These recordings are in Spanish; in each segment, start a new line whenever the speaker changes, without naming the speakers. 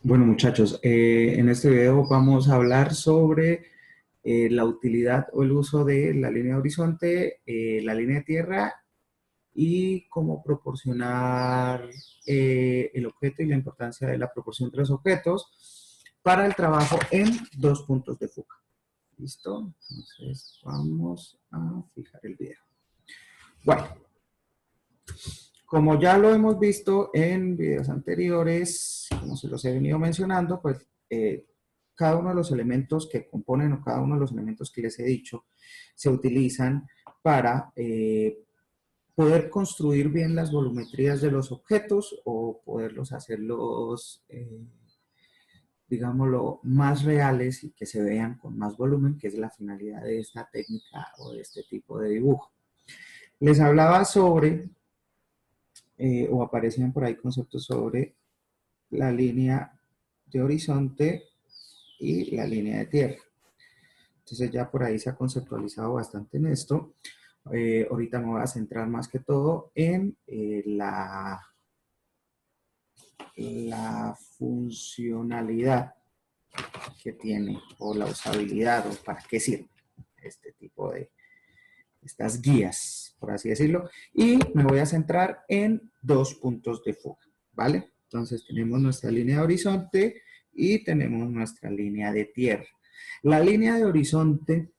Bueno, muchachos, en este video vamos a hablar sobre la utilidad o el uso de la línea de horizonte, la línea de tierra y cómo proporcionar el objeto y la importancia de la proporción entre los objetos para el trabajo en dos puntos de fuga. ¿Listo? Entonces vamos a fijar el video. Bueno, como ya lo hemos visto en videos anteriores, como se los he venido mencionando, pues cada uno de los elementos que componen o cada uno de los elementos que les he dicho se utilizan para poder construir bien las volumetrías de los objetos o poderlos hacerlos, digámoslo, más reales y que se vean con más volumen, que es la finalidad de esta técnica o de este tipo de dibujo. Les hablaba sobre o aparecían por ahí conceptos sobre la línea de horizonte y la línea de tierra. Entonces ya por ahí se ha conceptualizado bastante en esto. Ahorita me voy a centrar más que todo en la funcionalidad que tiene o la usabilidad o para qué sirve este tipo de estas guías, por así decirlo. Y me voy a centrar en dos puntos de fuga, ¿vale? Entonces tenemos nuestra línea de horizonte y tenemos nuestra línea de tierra. La línea de horizonte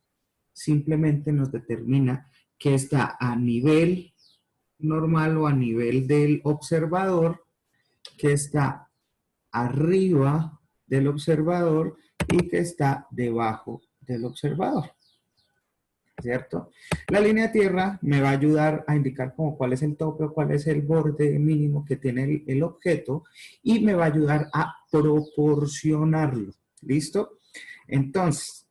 simplemente nos determina que está a nivel normal o a nivel del observador, que está arriba del observador y que está debajo del observador, ¿cierto? La línea de tierra me va a ayudar a indicar como cuál es el tope o cuál es el borde mínimo que tiene el objeto y me va a ayudar a proporcionarlo, ¿listo? Entonces,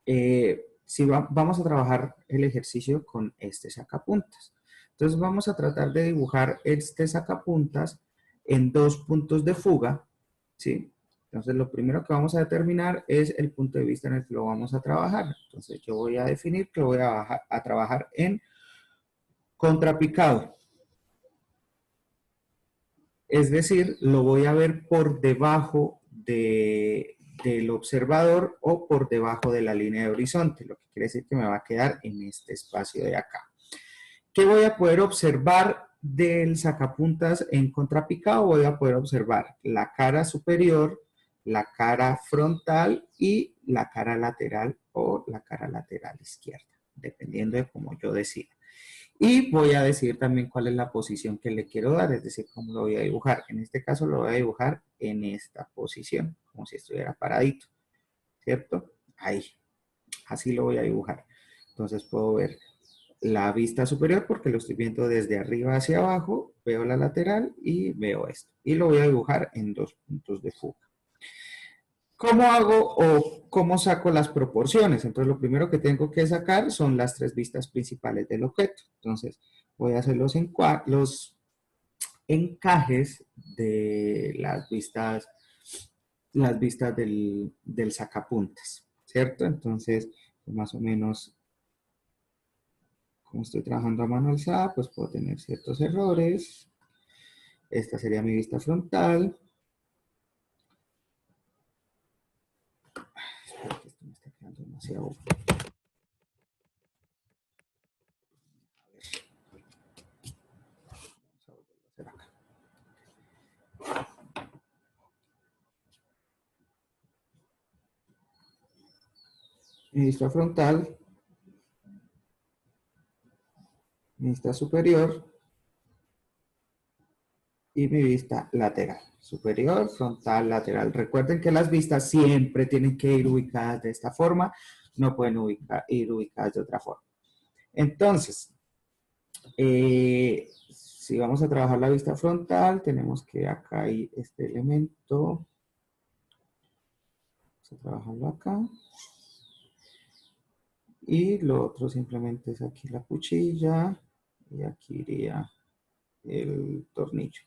si vamos a trabajar el ejercicio con este sacapuntas. Entonces vamos a tratar de dibujar este sacapuntas en dos puntos de fuga, ¿sí? Entonces lo primero que vamos a determinar es el punto de vista en el que lo vamos a trabajar. Entonces yo voy a definir que lo voy a trabajar en contrapicado. Es decir, lo voy a ver por debajo del observador o por debajo de la línea de horizonte, lo que quiere decir que me va a quedar en este espacio de acá. ¿Qué voy a poder observar del sacapuntas en contrapicado? Voy a poder observar la cara superior, la cara frontal y la cara lateral o la cara lateral izquierda, dependiendo de cómo yo decida. Y voy a decidir también cuál es la posición que le quiero dar, es decir, cómo lo voy a dibujar. En este caso lo voy a dibujar en esta posición, como si estuviera paradito, ¿cierto? Ahí, así lo voy a dibujar. Entonces puedo ver la vista superior porque lo estoy viendo desde arriba hacia abajo, veo la lateral y veo esto. Y lo voy a dibujar en dos puntos de fuga. ¿Cómo hago o cómo saco las proporciones? Entonces lo primero que tengo que sacar son las tres vistas principales del objeto. Entonces voy a hacer los encajes de las vistas del sacapuntas, ¿cierto? Entonces, más o menos, como estoy trabajando a mano alzada, pues puedo tener ciertos errores. Esta sería mi vista frontal. Espero que esto me está quedando demasiado. Vamos a volverlo a hacer acá. Mi vista frontal, mi vista superior y mi vista lateral. Superior, frontal, lateral. Recuerden que las vistas siempre tienen que ir ubicadas de esta forma, no pueden ir ubicadas de otra forma. Entonces, si vamos a trabajar la vista frontal, tenemos que acá hay este elemento. Vamos a trabajarlo acá. Y lo otro simplemente es aquí la cuchilla y aquí iría el tornillo.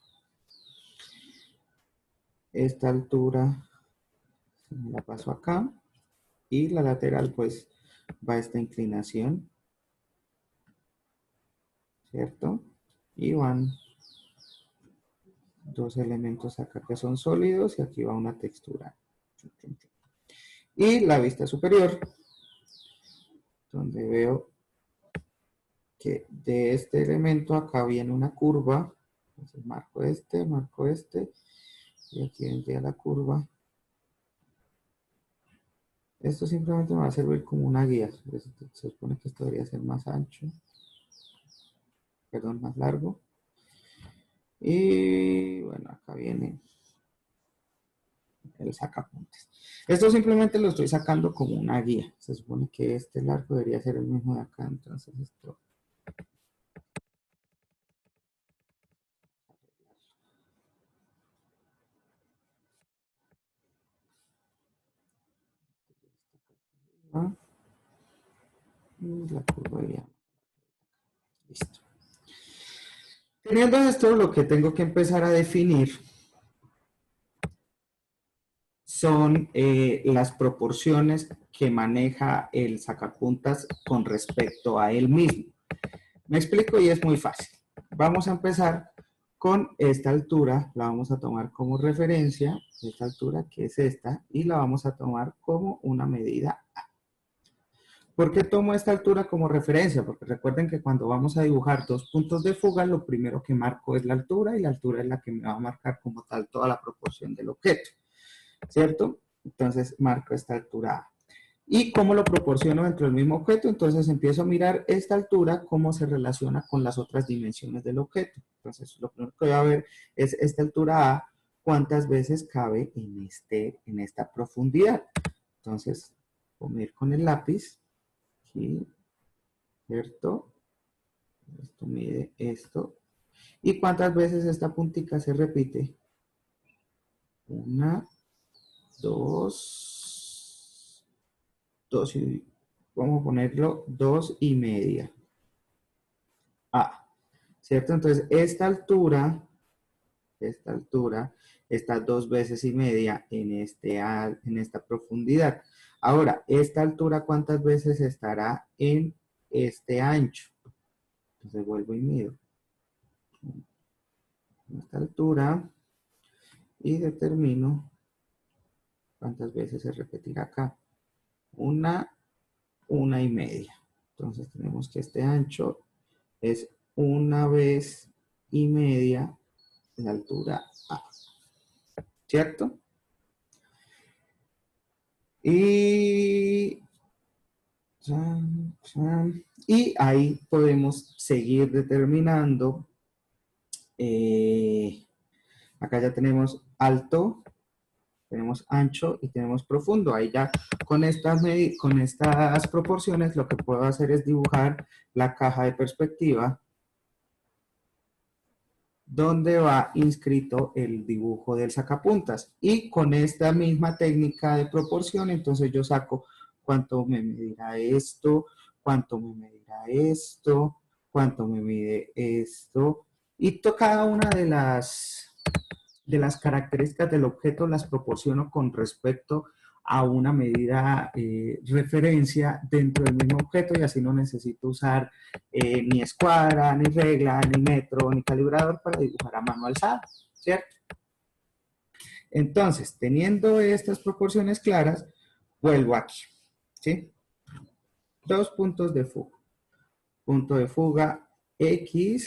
Esta altura me la paso acá y la lateral pues va a esta inclinación, ¿cierto? Y van dos elementos acá que son sólidos y aquí va una textura. Y la vista superior, donde veo que de este elemento acá viene una curva. Entonces marco este, y aquí vendría la curva. Esto simplemente me va a servir como una guía. Se supone que esto debería ser más ancho, perdón, más largo. Y bueno, acá viene el sacapuntas. Esto simplemente lo estoy sacando como una guía. Se supone que este largo debería ser el mismo de acá, entonces esto. Y la curva ya. Listo. Teniendo esto, lo que tengo que empezar a definir son las proporciones que maneja el sacapuntas con respecto a él mismo. Me explico y es muy fácil. Vamos a empezar con esta altura, la vamos a tomar como referencia, esta altura que es esta, y la vamos a tomar como una medida A. ¿Por qué tomo esta altura como referencia? Porque recuerden que cuando vamos a dibujar dos puntos de fuga, lo primero que marco es la altura, y la altura es la que me va a marcar como tal toda la proporción del objeto, ¿cierto? Entonces marco esta altura A. ¿Y cómo lo proporciono dentro del mismo objeto? Entonces empiezo a mirar esta altura, cómo se relaciona con las otras dimensiones del objeto. Entonces lo primero que voy a ver es esta altura A, cuántas veces cabe en esta profundidad. Entonces voy a ir con el lápiz, aquí, ¿cierto? Esto mide esto. ¿Y cuántas veces esta puntica se repite? Una, dos, y vamos a ponerlo 2,5. A, ¿cierto? Entonces, esta altura está 2,5 veces en esta profundidad. Ahora, esta altura, ¿cuántas veces estará en este ancho? Entonces, vuelvo y mido esta altura y determino cuántas veces se repetirá acá. Una, 1,5. Entonces, tenemos que este ancho es 1,5 de altura A, ¿cierto? Y ahí podemos seguir determinando. Acá ya tenemos alto, tenemos ancho y tenemos profundo. Ahí ya con estas proporciones lo que puedo hacer es dibujar la caja de perspectiva donde va inscrito el dibujo del sacapuntas. Y con esta misma técnica de proporción, entonces yo saco cuánto me medirá esto, cuánto me medirá esto, cuánto me mide esto. Y cada una de las características del objeto las proporciono con respecto a una medida referencia dentro del mismo objeto, y así no necesito usar ni escuadra, ni regla, ni metro, ni calibrador para dibujar a mano alzada, ¿cierto? Entonces, teniendo estas proporciones claras, vuelvo aquí, ¿sí? Dos puntos de fuga. Punto de fuga X,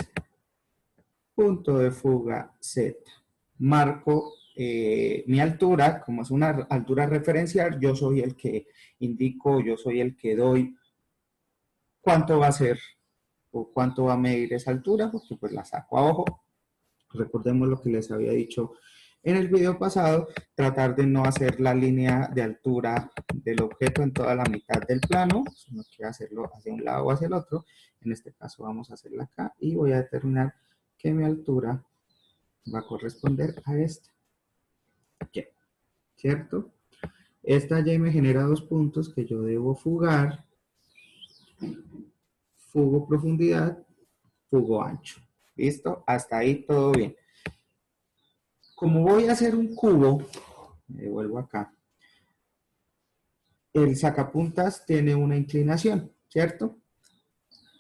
punto de fuga Z. Marco mi altura, como es una altura referencial, yo soy el que indico, yo soy el que doy cuánto va a ser o cuánto va a medir esa altura, porque pues la saco a ojo. Recordemos lo que les había dicho en el video pasado, tratar de no hacer la línea de altura del objeto en toda la mitad del plano, sino que hacerlo hacia un lado o hacia el otro. En este caso vamos a hacerla acá y voy a determinar que mi altura va a corresponder a esta. ¿Cierto? Esta Y me genera 2 puntos que yo debo fugar. Fugo profundidad, fugo ancho. ¿Listo? Hasta ahí todo bien. Como voy a hacer un cubo, me devuelvo acá, el sacapuntas tiene una inclinación, ¿cierto?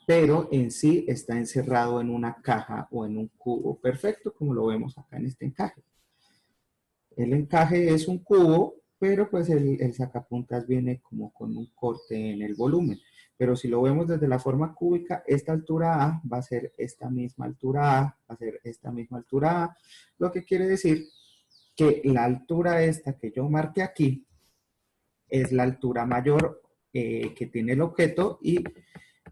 pero en sí está encerrado en una caja o en un cubo perfecto, como lo vemos acá en este encaje. El encaje es un cubo, pero pues el sacapuntas viene como con un corte en el volumen. Pero si lo vemos desde la forma cúbica, esta altura A va a ser esta misma altura A, va a ser esta misma altura A, lo que quiere decir que la altura esta que yo marqué aquí es la altura mayor que tiene el objeto y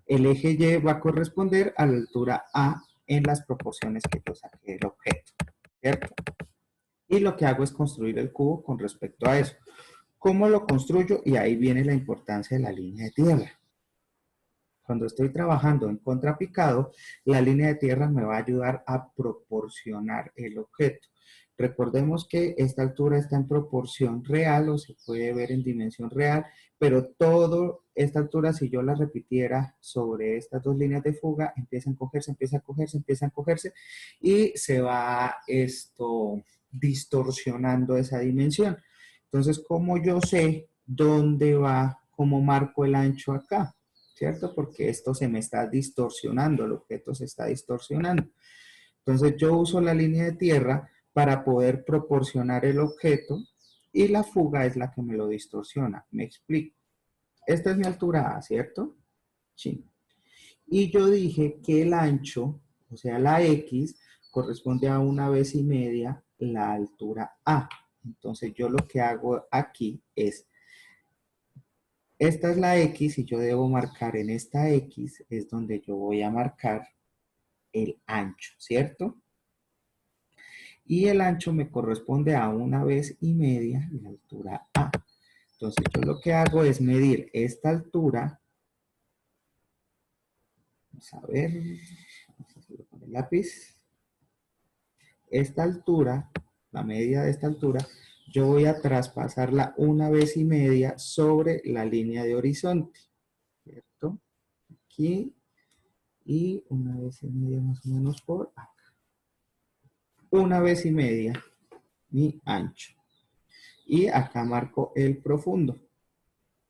el eje Y va a corresponder a la altura A en las proporciones que yo saqué del objeto, ¿cierto? Y lo que hago es construir el cubo con respecto a eso. ¿Cómo lo construyo? Y ahí viene la importancia de la línea de tierra. Cuando estoy trabajando en contrapicado, la línea de tierra me va a ayudar a proporcionar el objeto. Recordemos que esta altura está en proporción real o se puede ver en dimensión real, pero toda esta altura, si yo la repitiera sobre estas dos líneas de fuga, empieza a encogerse, empieza a cogerse, empieza a encogerse y se va esto distorsionando esa dimensión. Entonces, ¿cómo yo sé dónde va, cómo marco el ancho acá? ¿Cierto? Porque esto se me está distorsionando, el objeto se está distorsionando. Entonces yo uso la línea de tierra para poder proporcionar el objeto y la fuga es la que me lo distorsiona. Me explico. Esta es mi altura A, ¿cierto? Sí. Y yo dije que el ancho, o sea, la X, corresponde a una vez y media la altura A. Entonces yo lo que hago aquí es esta es la X y yo debo marcar en esta X, es donde yo voy a marcar el ancho, ¿cierto? Y el ancho me corresponde a una vez y media la altura A. Entonces yo lo que hago es medir esta altura, vamos a ver, vamos a hacerlo con el lápiz, esta altura, la medida de esta altura, yo voy a traspasarla una vez y media sobre la línea de horizonte, ¿cierto? Aquí y una vez y media más o menos por acá. Una vez y media mi ancho. Y acá marco el profundo.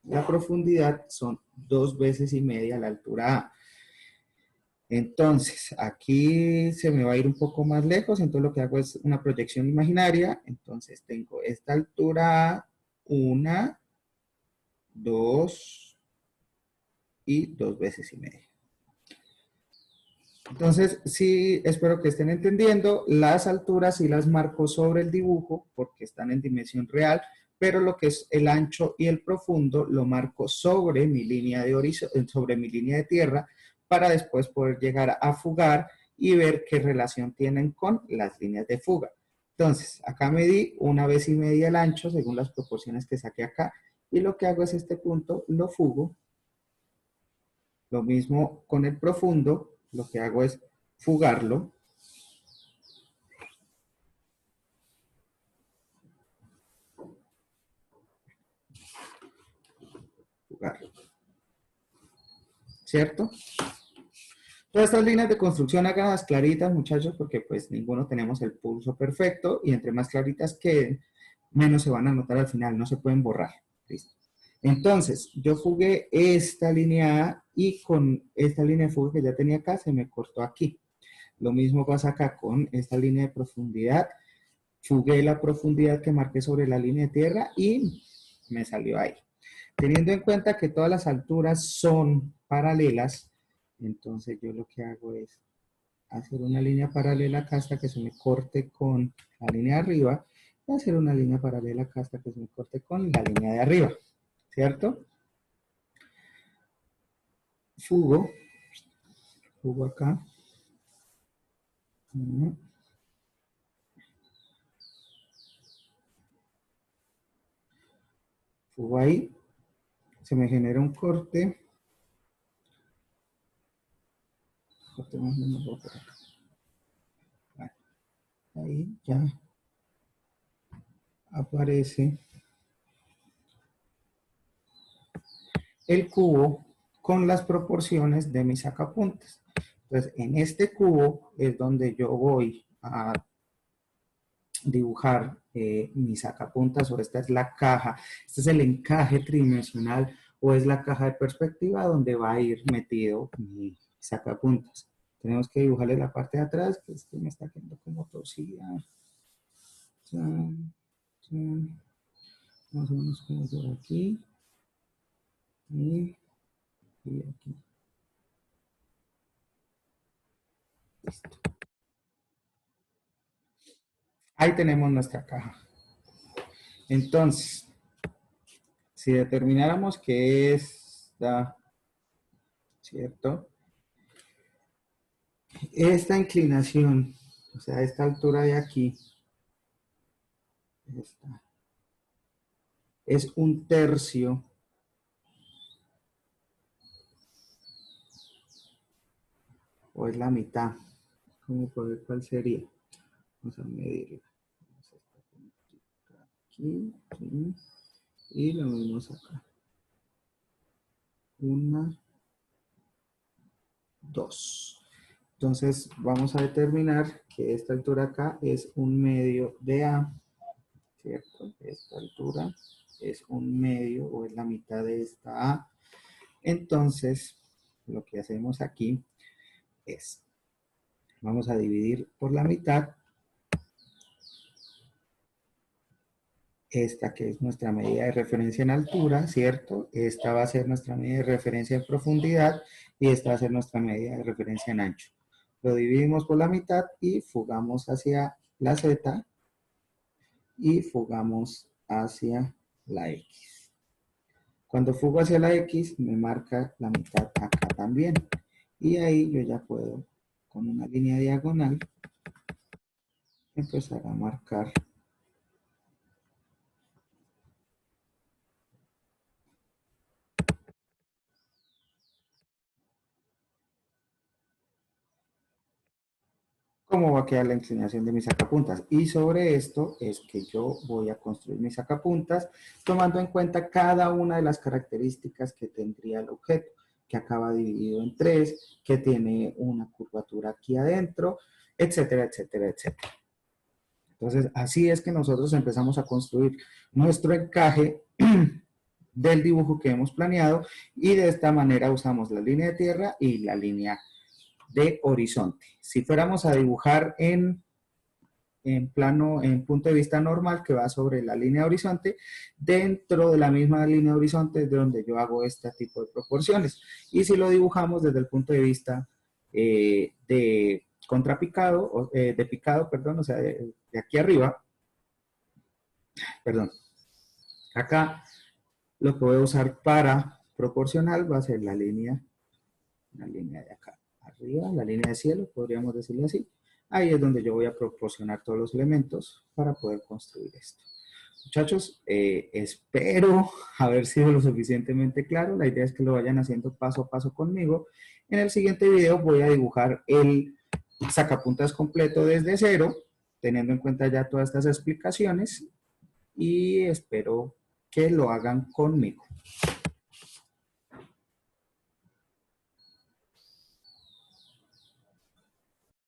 La profundidad son 2 veces y media la altura A. Entonces, aquí se me va a ir un poco más lejos, entonces lo que hago es una proyección imaginaria. Entonces tengo esta altura A, 1, 2 y 2 veces y media. Entonces, sí, espero que estén entendiendo. Las alturas sí las marco sobre el dibujo porque están en dimensión real, pero lo que es el ancho y el profundo lo marco sobre mi línea de horizonte, sobre mi línea de tierra, para después poder llegar a fugar y ver qué relación tienen con las líneas de fuga. Entonces, acá medí una vez y media el ancho según las proporciones que saqué acá, y lo que hago es este punto, lo fugo. Lo mismo con el profundo, lo que hago es fugarlo. Fugarlo. ¿Cierto? Todas estas líneas de construcción háganlas claritas, muchachos, porque pues ninguno tenemos el pulso perfecto y entre más claritas queden, menos se van a notar al final, no se pueden borrar. ¿Listo? Entonces, yo fugué esta línea A y con esta línea de fuga que ya tenía acá, se me cortó aquí. Lo mismo pasa acá con esta línea de profundidad. Fugué la profundidad que marqué sobre la línea de tierra y me salió ahí. Teniendo en cuenta que todas las alturas son paralelas, entonces yo lo que hago es hacer una línea paralela acá hasta que se me corte con la línea de arriba y hacer una línea paralela acá hasta que se me corte con la línea de arriba, ¿cierto? Fugo, fugo acá. Fugo ahí, se me genera un corte. Corte más o menos por acá. Bueno, ahí ya aparece el cubo con las proporciones de mis sacapuntas. Entonces, en este cubo es donde yo voy a dibujar mis sacapuntas, o esta es la caja, este es el encaje tridimensional, o es la caja de perspectiva donde va a ir metido sacapuntas. Tenemos que dibujarle la parte de atrás, que es que me está quedando como torcida. Chan, chan. Más o menos como por aquí. Y aquí. Listo. Ahí tenemos nuestra caja. Entonces, si determináramos que esta, ¿cierto? Esta inclinación, o sea, esta altura de aquí, esta, es 1/3 o es la mitad. ¿Cómo poder cuál sería? Vamos a medirla. Aquí, aquí, y lo medimos acá. 1, 2. Entonces vamos a determinar que esta altura acá es 1/2 de A, ¿cierto? Esta altura es 1/2 o es la mitad de esta A. Entonces, lo que hacemos aquí es, vamos a dividir por la mitad esta que es nuestra medida de referencia en altura, ¿cierto? Esta va a ser nuestra medida de referencia en profundidad y esta va a ser nuestra medida de referencia en ancho. Lo dividimos por la mitad y fugamos hacia la Z y fugamos hacia la X. Cuando fugo hacia la X, me marca la mitad acá también. Y ahí yo ya puedo, con una línea diagonal, empezar a marcar cómo va a quedar la inclinación de mis sacapuntas. Y sobre esto es que yo voy a construir mis sacapuntas tomando en cuenta cada una de las características que tendría el objeto, que acaba dividido en 3, que tiene una curvatura aquí adentro, etcétera, etcétera, etcétera. Entonces, así es que nosotros empezamos a construir nuestro encaje del dibujo que hemos planeado y de esta manera usamos la línea de tierra y la línea de horizonte. Si fuéramos a dibujar en plano, en punto de vista normal que va sobre la línea de horizonte, dentro de la misma línea de horizonte es de donde yo hago este tipo de proporciones. Y si lo dibujamos desde el punto de vista de contrapicado, de picado, perdón, o sea, de aquí arriba, perdón, acá lo que voy a usar para proporcional va a ser la línea de acá arriba, la línea de cielo, podríamos decirlo así. Ahí es donde yo voy a proporcionar todos los elementos para poder construir esto. Muchachos, espero haber sido lo suficientemente claro. La idea es que lo vayan haciendo paso a paso conmigo. En el siguiente video voy a dibujar el sacapuntas completo desde cero, teniendo en cuenta ya todas estas explicaciones, y espero que lo hagan conmigo.